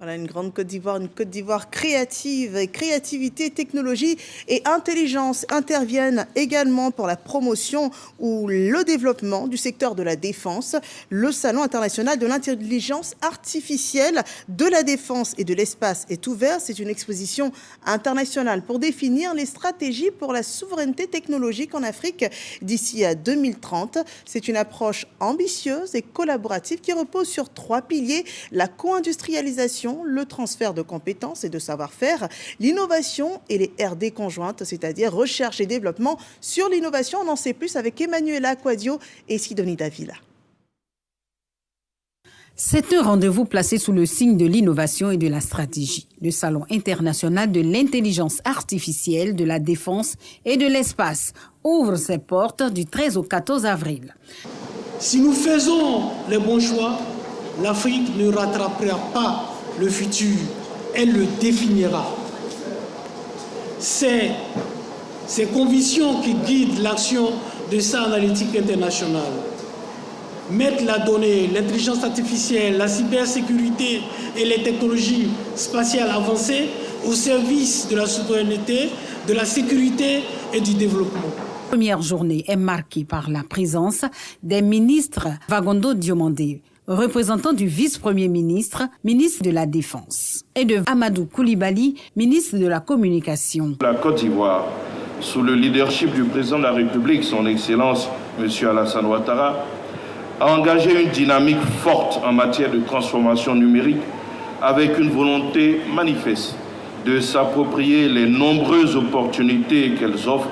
Voilà, une grande Côte d'Ivoire créative, et créativité, technologie et intelligence interviennent également pour la promotion ou le développement du secteur de la défense. Le Salon international de l'intelligence artificielle de la défense et de l'espace est ouvert. C'est une exposition internationale pour définir les stratégies pour la souveraineté technologique en Afrique d'ici à 2030. C'est une approche ambitieuse et collaborative qui repose sur 3 piliers: la co-industrialisation, le transfert de compétences et de savoir-faire, l'innovation et les R&D conjointes, c'est-à-dire recherche et développement. Sur l'innovation, on en sait plus avec Emmanuela Quadio et Sidonie Davila. C'est un rendez-vous placé sous le signe de l'innovation et de la stratégie. Le Salon international de l'intelligence artificielle, de la défense et de l'espace ouvre ses portes du 13 au 14 avril. Si nous faisons les bons choix, l'Afrique ne rattrapera pas le futur, elle le définira. C'est ces convictions qui guident l'action de SAR Analytics International. Mettre la donnée, l'intelligence artificielle, la cybersécurité et les technologies spatiales avancées au service de la souveraineté, de la sécurité et du développement. La première journée est marquée par la présence des ministres Vagondo Diomandé, représentant du vice-premier ministre, ministre de la Défense, et de Amadou Koulibaly, ministre de la Communication. La Côte d'Ivoire, sous le leadership du président de la République, son Excellence M. Alassane Ouattara, a engagé une dynamique forte en matière de transformation numérique avec une volonté manifeste de s'approprier les nombreuses opportunités qu'elles offrent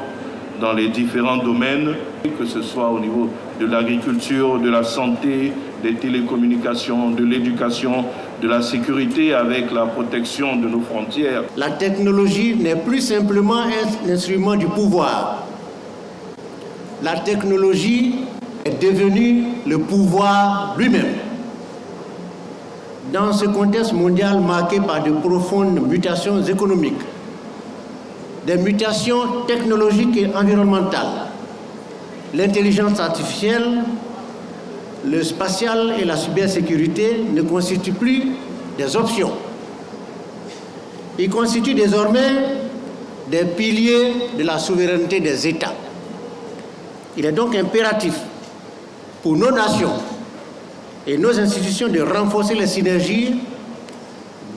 dans les différents domaines, que ce soit au niveau de l'agriculture, de la santé, des télécommunications, de l'éducation, de la sécurité avec la protection de nos frontières. La technologie n'est plus simplement un instrument du pouvoir. La technologie est devenue le pouvoir lui-même. Dans ce contexte mondial marqué par de profondes mutations économiques, des mutations technologiques et environnementales, l'intelligence artificielle, le spatial et la cybersécurité ne constituent plus des options. Ils constituent désormais des piliers de la souveraineté des États. Il est donc impératif pour nos nations et nos institutions de renforcer les synergies,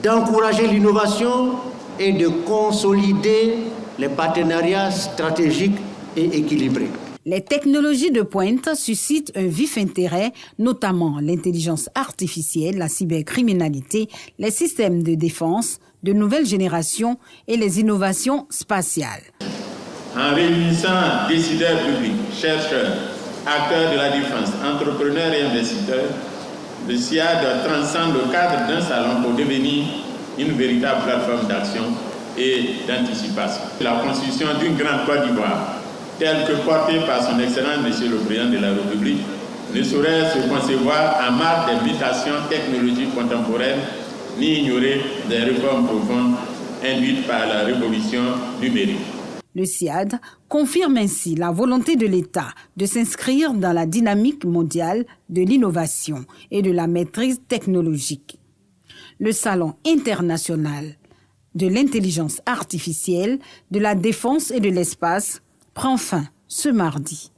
d'encourager l'innovation et de consolider les partenariats stratégiques et équilibrés. Les technologies de pointe suscitent un vif intérêt, notamment l'intelligence artificielle, la cybercriminalité, les systèmes de défense de nouvelle génération et les innovations spatiales. En réunissant décideurs publics, chercheurs, acteurs de la défense, entrepreneurs et investisseurs, le SIAD transcende le cadre d'un salon pour devenir une véritable plateforme d'action et d'anticipation. La constitution d'une grande Côte d'Ivoire, telle que portée par son Excellence Monsieur le Président de la République, ne saurait se concevoir en marge des mutations technologiques contemporaines, ni ignorer des réformes profondes induites par la révolution numérique. Le SIAD confirme ainsi la volonté de l'État de s'inscrire dans la dynamique mondiale de l'innovation et de la maîtrise technologique. Le Salon international de l'intelligence artificielle, de la défense et de l'espace prend fin ce mardi.